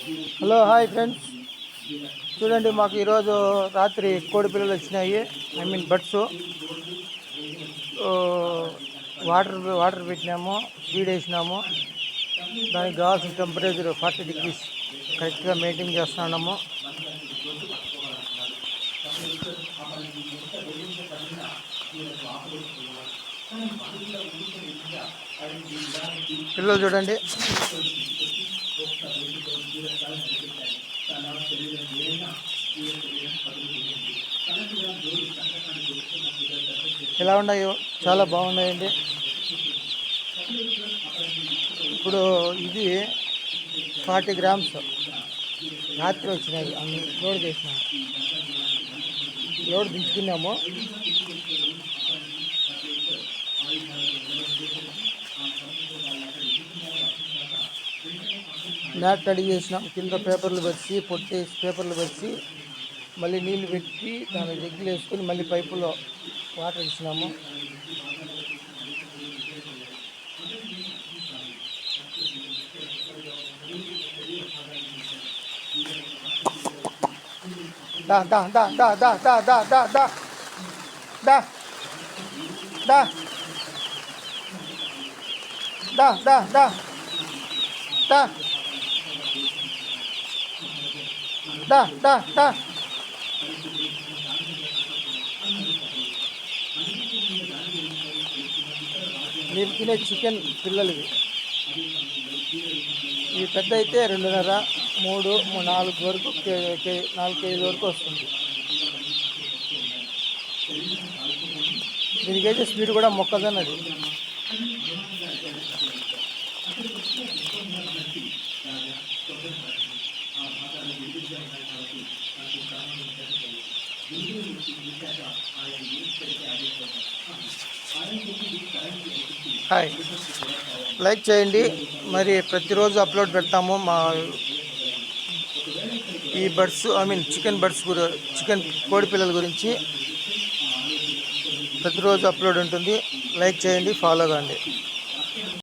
Hello hi friends, చూడండి మాకు ఈరోజు రాత్రి కోడి పిల్లలు వచ్చినాయి. బర్డ్స్. వాటర్ పెట్టినాము, ఫీడ్ వేసినాము. దానికి కావాల్సిన టెంపరేచర్ 40 degrees కరెక్ట్గా మెయింటైన్ చేస్తున్నాము. పిల్లలు చూడండి, ఎలా ఉన్నాయో చాలా బాగున్నాయండి. ఇప్పుడు ఇది 40 grams రాత్రి వచ్చినాయి. అన్ని లోడ్ చేసినాము, లోడ్ దించుకున్నాము. మ్యాట్ రెడీ చేసినాం. కింద పేపర్లు పరిచి, పొట్టేసి పేపర్లు పరిచి, మళ్ళీ నీళ్ళు పెట్టి దాని జగ్గులు వేసుకొని మళ్ళీ పైపులో వాటర్ ఇచ్చినాము. దా దా దా దా దా దా దా దా దా దా దా దా దా దా దా దా దా. మీరు తినే చికెన్ పిల్లలు ఇవి పెద్ద అయితే 2.5, 3, 4 వరకు 4 కేజీల వరకు వస్తుంది. దీనికైతే స్పీడ్ కూడా మొక్కదన్నది. హాయ్, లైక్ చేయండి. మరి ప్రతిరోజు అప్లోడ్ పెడతాము. మా ఈ బర్డ్స్ చికెన్ బర్డ్స్ చికెన్ కోడి పిల్లల గురించి ప్రతిరోజు అప్లోడ్ ఉంటుంది. లైక్ చేయండి, ఫాలో కాండి.